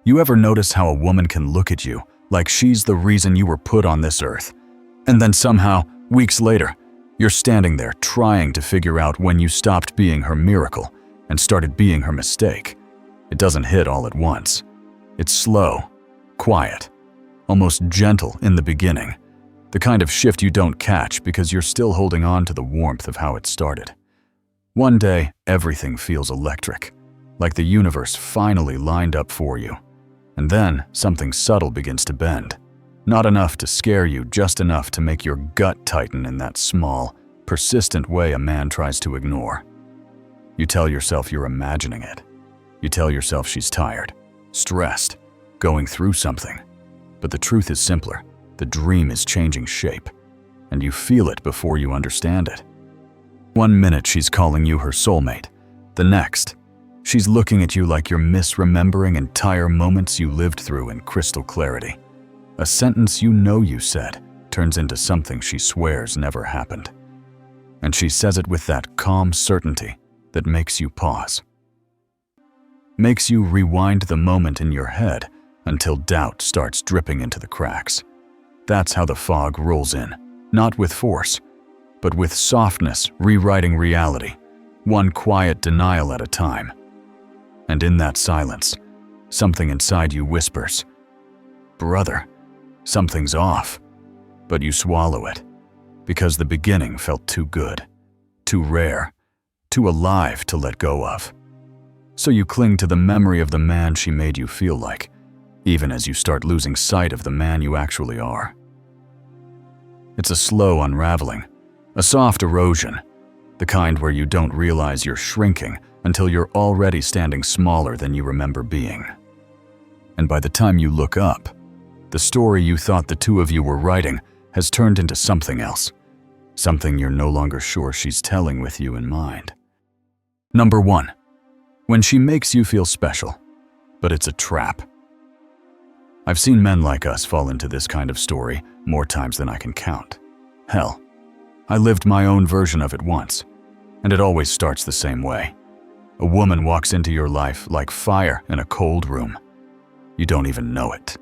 You ever notice how a woman can look at you like she's the reason you were put on this earth? And then somehow, weeks later, you're standing there trying to figure out when you stopped being her miracle and started being her mistake. It doesn't hit all at once. It's slow, quiet, almost gentle in the beginning. The kind of shift you don't catch because you're still holding on to the warmth of how it started. One day, everything feels electric, like the universe finally lined up for you. And then, something subtle begins to bend. Not enough to scare you, just enough to make your gut tighten in that small, persistent way a man tries to ignore. You tell yourself you're imagining it. You tell yourself she's tired, stressed, going through something. But the truth is simpler. The dream is changing shape, and you feel it before you understand it. One minute she's calling you her soulmate. The next, she's looking at you like you're misremembering entire moments you lived through in crystal clarity. A sentence you know you said turns into something she swears never happened. And she says it with that calm certainty that makes you pause. Makes you rewind the moment in your head until doubt starts dripping into the cracks. That's how the fog rolls in, not with force, but with softness rewriting reality, one quiet denial at a time. And in that silence, something inside you whispers, "Brother, something's off." But you swallow it, because the beginning felt too good, too rare, too alive to let go of. So you cling to the memory of the man she made you feel like, even as you start losing sight of the man you actually are. It's a slow unraveling, a soft erosion, the kind where you don't realize you're shrinking until you're already standing smaller than you remember being. And by the time you look up, the story you thought the two of you were writing has turned into something else, something you're no longer sure she's telling with you in mind. Number 1. When she makes you feel special, but it's a trap. I've seen men like us fall into this kind of story more times than I can count. Hell, I lived my own version of it once, and it always starts the same way. A woman walks into your life like fire in a cold room. You don't even know it,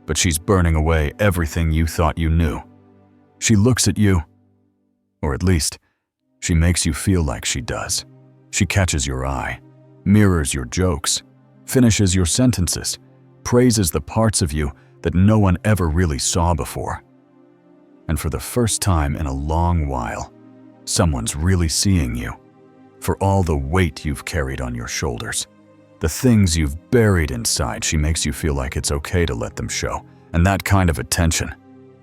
but she's burning away everything you thought you knew. She looks at you, or at least, she makes you feel like she does. She catches your eye, mirrors your jokes, finishes your sentences, praises the parts of you that no one ever really saw before. And for the first time in a long while, someone's really seeing you. For all the weight you've carried on your shoulders, the things you've buried inside, she makes you feel like it's okay to let them show. And that kind of attention,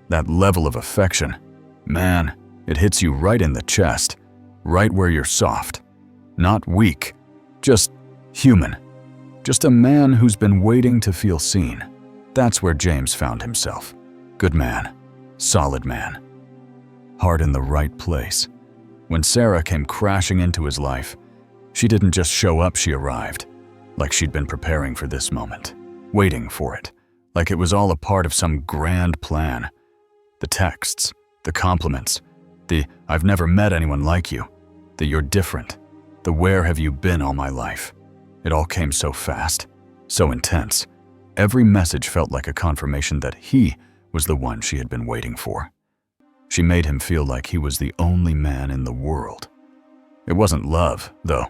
that level of affection, man, it hits you right in the chest, right where you're soft. Not weak, just human. Just a man who's been waiting to feel seen. That's where James found himself. Good man, solid man. Heart in the right place. When Sarah came crashing into his life, she didn't just show up, she arrived. Like she'd been preparing for this moment, waiting for it. Like it was all a part of some grand plan. The texts, the compliments, the "I've never met anyone like you," the "you're different," the "where have you been all my life." It all came so fast, so intense. Every message felt like a confirmation that he was the one she had been waiting for. She made him feel like he was the only man in the world. It wasn't love, though.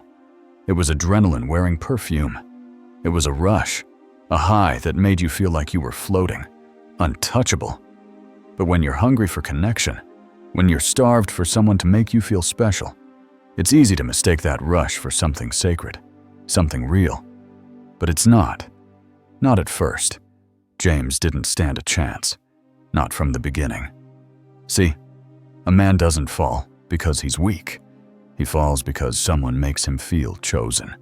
It was adrenaline wearing perfume. It was a rush, a high that made you feel like you were floating, untouchable. But when you're hungry for connection, when you're starved for someone to make you feel special, it's easy to mistake that rush for something sacred, something real. But it's not. Not at first. James didn't stand a chance. Not from the beginning. See, a man doesn't fall because he's weak. He falls because someone makes him feel chosen.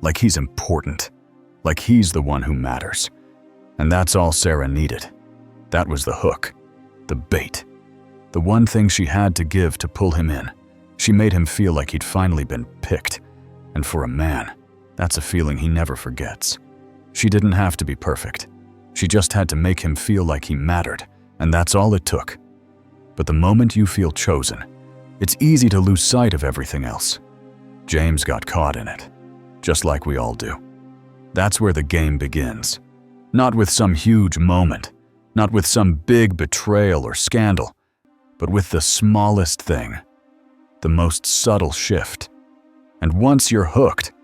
Like he's important. Like he's the one who matters. And that's all Sarah needed. That was the hook, the bait, the one thing she had to give to pull him in. She made him feel like he'd finally been picked. And for a man, that's a feeling he never forgets. She didn't have to be perfect. She just had to make him feel like he mattered, and that's all it took. But the moment you feel chosen, it's easy to lose sight of everything else. James got caught in it, just like we all do. That's where the game begins. Not with some huge moment, not with some big betrayal or scandal, but with the smallest thing, the most subtle shift. And once you're hooked,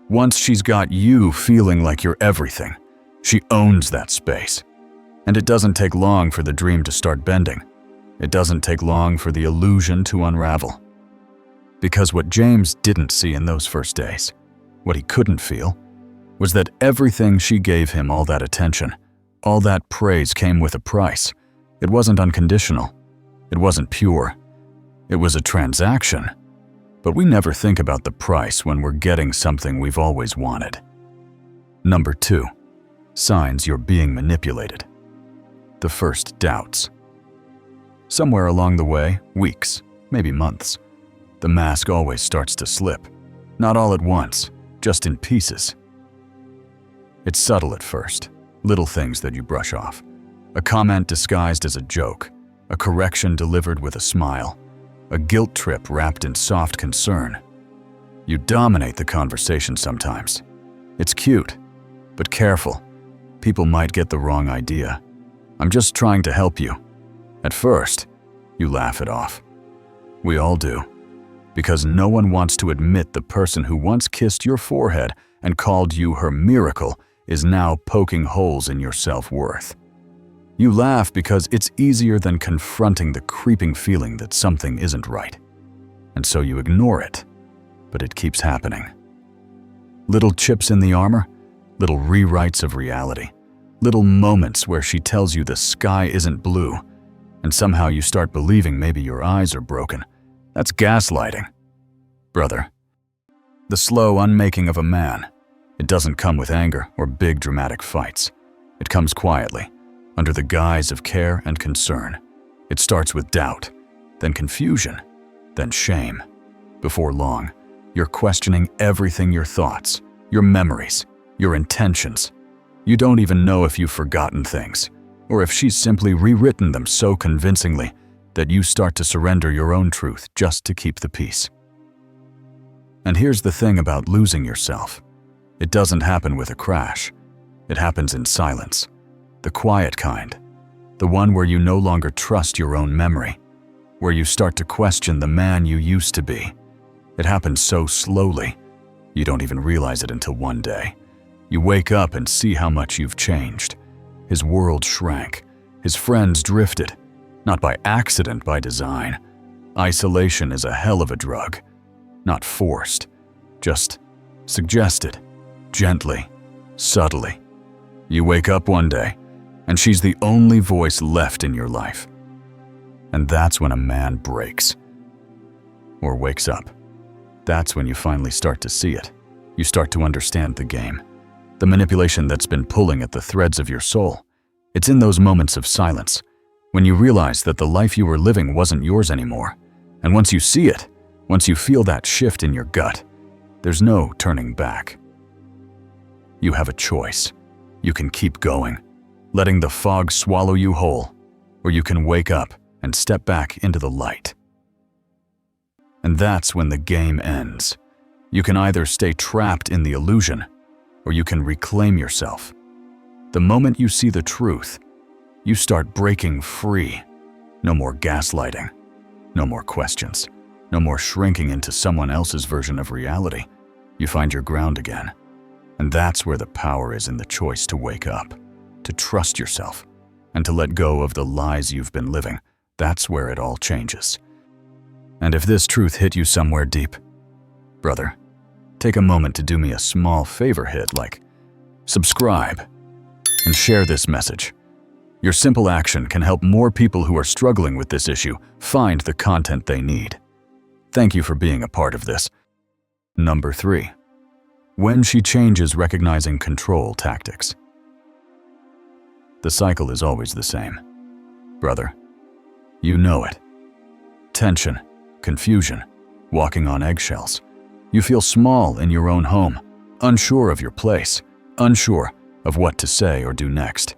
once she's got you feeling like you're everything, she owns that space. And it doesn't take long for the dream to start bending. It doesn't take long for the illusion to unravel. Because what James didn't see in those first days, what he couldn't feel, was that everything she gave him, all that attention, all that praise, came with a price. It wasn't unconditional. It wasn't pure. It was a transaction. But we never think about the price when we're getting something we've always wanted. Number 2, signs you're being manipulated. The first doubts. Somewhere along the way, weeks, maybe months, the mask always starts to slip. Not all at once, just in pieces. It's subtle at first, little things that you brush off. A comment disguised as a joke, a correction delivered with a smile, a guilt trip wrapped in soft concern. You dominate the conversation sometimes. It's cute, but careful. People might get the wrong idea. I'm just trying to help you. At first, you laugh it off. We all do. Because no one wants to admit the person who once kissed your forehead and called you her miracle is now poking holes in your self-worth. You laugh because it's easier than confronting the creeping feeling that something isn't right. And so you ignore it, but it keeps happening. Little chips in the armor, little rewrites of reality, little moments where she tells you the sky isn't blue, and somehow you start believing maybe your eyes are broken. That's gaslighting. Brother, the slow unmaking of a man, it doesn't come with anger or big dramatic fights. It comes quietly, under the guise of care and concern. It starts with doubt, then confusion, then shame. Before long, you're questioning everything: your thoughts, your memories, your intentions. You don't even know if you've forgotten things, or if she's simply rewritten them so convincingly that you start to surrender your own truth just to keep the peace. And here's the thing about losing yourself. It doesn't happen with a crash. It happens in silence. The quiet kind. The one where you no longer trust your own memory. Where you start to question the man you used to be. It happens so slowly, you don't even realize it until one day. You wake up and see how much you've changed. His world shrank. His friends drifted. Not by accident, by design. Isolation is a hell of a drug. Not forced, just suggested, gently, subtly. You wake up one day, and she's the only voice left in your life. And that's when a man breaks. Or wakes up. That's when you finally start to see it. You start to understand the game. The manipulation that's been pulling at the threads of your soul. It's in those moments of silence, when you realize that the life you were living wasn't yours anymore. And once you see it, once you feel that shift in your gut, there's no turning back. You have a choice. You can keep going, letting the fog swallow you whole, or you can wake up and step back into the light. And that's when the game ends. You can either stay trapped in the illusion, or you can reclaim yourself. The moment you see the truth, you start breaking free. No more gaslighting. No more questions. No more shrinking into someone else's version of reality. You find your ground again. And that's where the power is, in the choice to wake up, to trust yourself, and to let go of the lies you've been living. That's where it all changes. And if this truth hit you somewhere deep, brother, take a moment to do me a small favor. Hit like, subscribe, and share this message. Your simple action can help more people who are struggling with this issue find the content they need. Thank you for being a part of this. Number 3. When she changes, recognizing control tactics. The cycle is always the same. Brother, you know it. Tension, confusion, walking on eggshells. You feel small in your own home, unsure of your place, unsure of what to say or do next.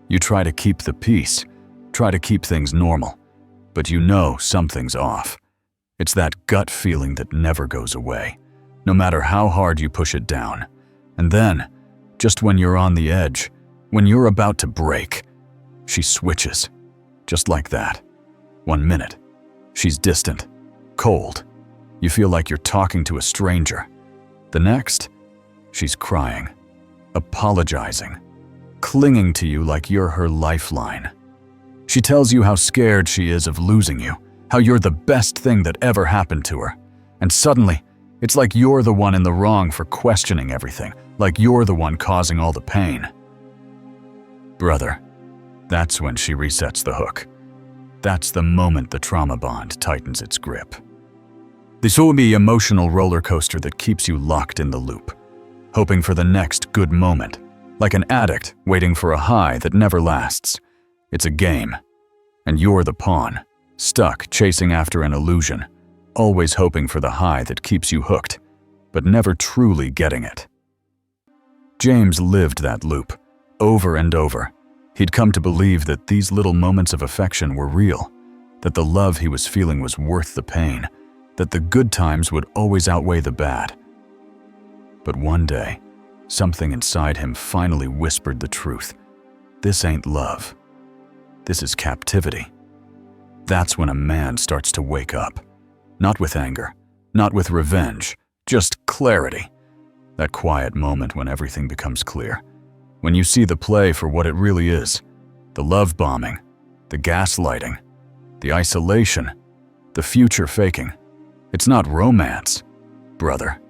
You try to keep the peace, try to keep things normal, but you know something's off. It's that gut feeling that never goes away, no matter how hard you push it down. And then, just when you're on the edge, when you're about to break, she switches. Just like that. 1 minute, she's distant, cold. You feel like you're talking to a stranger. The next, she's crying, apologizing, clinging to you like you're her lifeline. She tells you how scared she is of losing you, how you're the best thing that ever happened to her. And suddenly, it's like you're the one in the wrong for questioning everything, like you're the one causing all the pain. Brother, that's when she resets the hook. That's the moment the trauma bond tightens its grip. This will be an emotional roller coaster that keeps you locked in the loop, hoping for the next good moment, like an addict waiting for a high that never lasts. It's a game, and you're the pawn, stuck chasing after an illusion, always hoping for the high that keeps you hooked, but never truly getting it. James lived that loop, over and over. He'd come to believe that these little moments of affection were real, that the love he was feeling was worth the pain, that the good times would always outweigh the bad. But one day, something inside him finally whispered the truth. This ain't love. This is captivity. That's when a man starts to wake up. Not with anger, not with revenge, just clarity. That quiet moment when everything becomes clear. When you see the play for what it really is. The love bombing, the gaslighting, the isolation, the future faking. It's not romance, brother.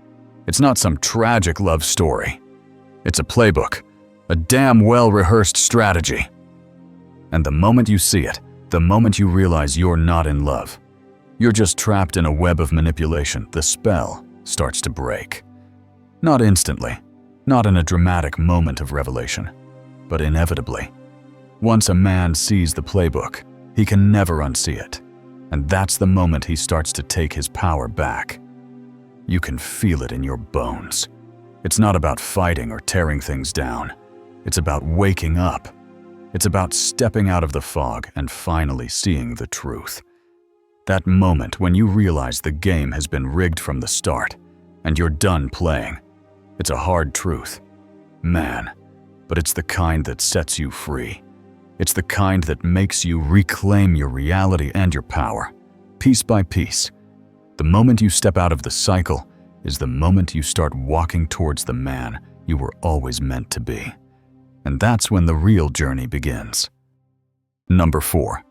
It's not some tragic love story. It's a playbook, a damn well-rehearsed strategy. And the moment you see it, the moment you realize you're not in love, you're just trapped in a web of manipulation, the spell starts to break. Not instantly, not in a dramatic moment of revelation, but inevitably. Once a man sees the playbook, he can never unsee it. And that's the moment he starts to take his power back. You can feel it in your bones. It's not about fighting or tearing things down. It's about waking up. It's about stepping out of the fog and finally seeing the truth. That moment when you realize the game has been rigged from the start and you're done playing. It's a hard truth, man, but it's the kind that sets you free. It's the kind that makes you reclaim your reality and your power, piece by piece. The moment you step out of the cycle is the moment you start walking towards the man you were always meant to be. And that's when the real journey begins. Number 4,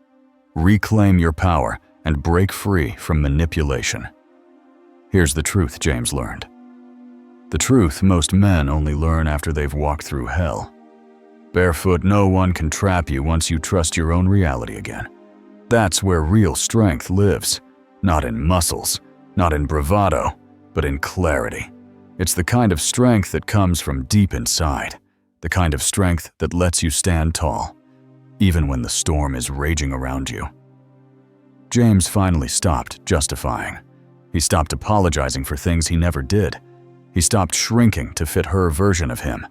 reclaim your power and break free from manipulation. Here's the truth James learned. The truth most men only learn after they've walked through hell. Barefoot, no one can trap you once you trust your own reality again. That's where real strength lives. Not in muscles, not in bravado, but in clarity. It's the kind of strength that comes from deep inside. The kind of strength that lets you stand tall, even when the storm is raging around you. James finally stopped justifying. He stopped apologizing for things he never did. He stopped shrinking to fit her version of him,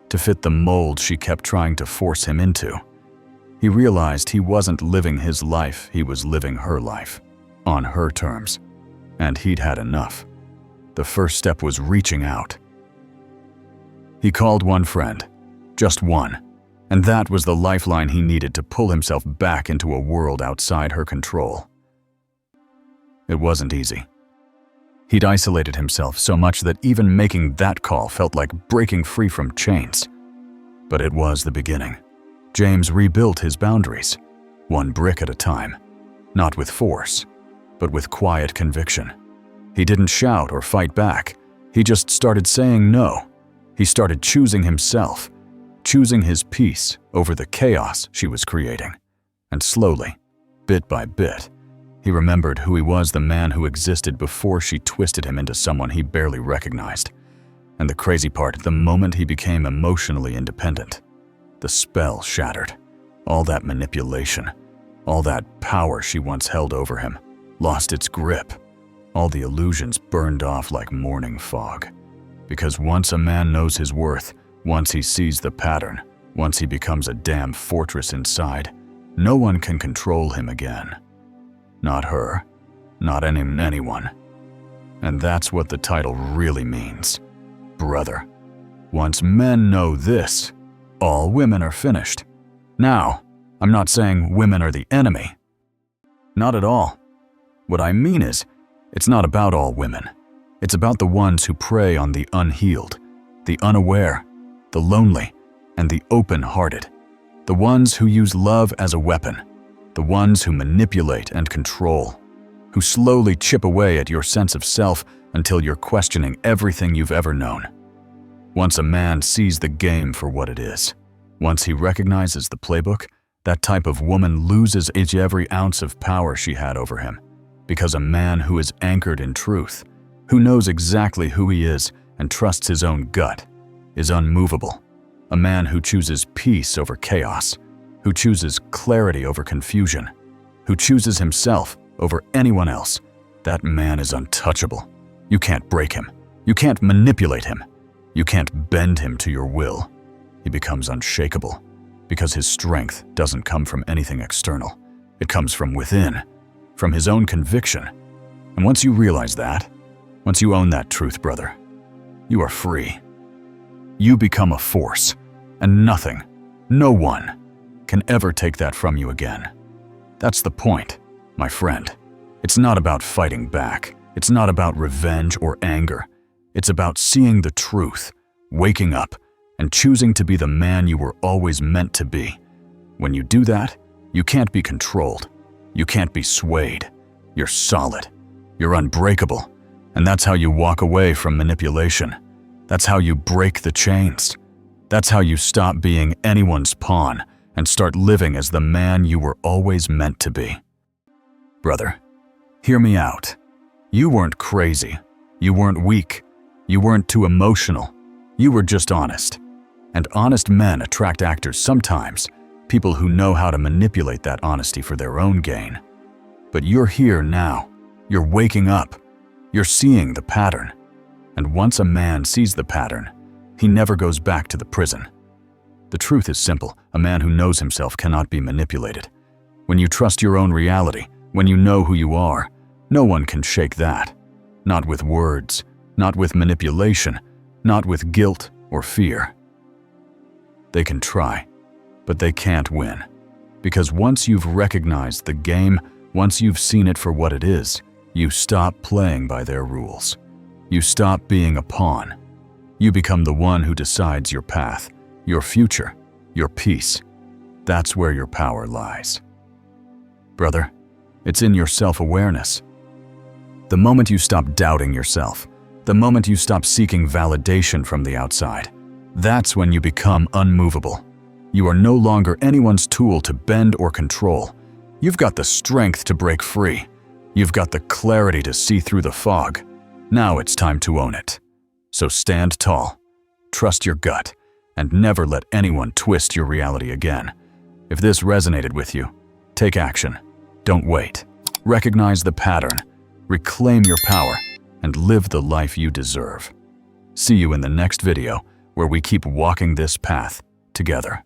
to fit the mold she kept trying to force him into. He realized he wasn't living his life, he was living her life, on her terms. And he'd had enough. The first step was reaching out. He called one friend, just one, and that was the lifeline he needed to pull himself back into a world outside her control. It wasn't easy. He'd isolated himself so much that even making that call felt like breaking free from chains. But it was the beginning. James rebuilt his boundaries, one brick at a time, not with force, but with quiet conviction. He didn't shout or fight back. He just started saying no. He started choosing himself, choosing his peace over the chaos she was creating. And slowly, bit by bit, he remembered who he was, the man who existed before she twisted him into someone he barely recognized. And the crazy part, the moment he became emotionally independent, the spell shattered. All that manipulation, all that power she once held over him, lost its grip. All the illusions burned off like morning fog. Because once a man knows his worth, once he sees the pattern, once he becomes a damn fortress inside, no one can control him again. Not her, not anyone. And that's what the title really means, brother. Once men know this, all women are finished. Now, I'm not saying women are the enemy. Not at all. What I mean is, it's not about all women. It's about the ones who prey on the unhealed, the unaware, the lonely, and the open-hearted. The ones who use love as a weapon. The ones who manipulate and control. Who slowly chip away at your sense of self until you're questioning everything you've ever known. Once a man sees the game for what it is, once he recognizes the playbook, that type of woman loses every ounce of power she had over him. Because a man who is anchored in truth, who knows exactly who he is and trusts his own gut, is unmovable. A man who chooses peace over chaos, who chooses clarity over confusion, who chooses himself over anyone else, that man is untouchable. You can't break him. You can't manipulate him. You can't bend him to your will. He becomes unshakable because his strength doesn't come from anything external. It comes from within, from his own conviction. And once you realize that, once you own that truth, brother, you are free. You become a force, and nothing, no one, can ever take that from you again. That's the point, my friend. It's not about fighting back. It's not about revenge or anger. It's about seeing the truth, waking up, and choosing to be the man you were always meant to be. When you do that, you can't be controlled. You can't be swayed. You're solid. You're unbreakable. And that's how you walk away from manipulation. That's how you break the chains. That's how you stop being anyone's pawn and start living as the man you were always meant to be. Brother, hear me out. You weren't crazy. You weren't weak. You weren't too emotional. You were just honest. And honest men attract actors sometimes, people who know how to manipulate that honesty for their own gain. But you're here now. You're waking up. You're seeing the pattern. And once a man sees the pattern, he never goes back to the prison. The truth is simple. A man who knows himself cannot be manipulated. When you trust your own reality, when you know who you are, no one can shake that. Not with words, not with manipulation, not with guilt or fear. They can try, but they can't win. Because once you've recognized the game, once you've seen it for what it is, you stop playing by their rules. You stop being a pawn. You become the one who decides your path, your future, your peace. That's where your power lies. Brother, it's in your self-awareness. The moment you stop doubting yourself, the moment you stop seeking validation from the outside, that's when you become unmovable. You are no longer anyone's tool to bend or control. You've got the strength to break free. You've got the clarity to see through the fog. Now it's time to own it. So stand tall, trust your gut, and never let anyone twist your reality again. If this resonated with you, take action. Don't wait. Recognize the pattern, reclaim your power, and live the life you deserve. See you in the next video, where we keep walking this path together.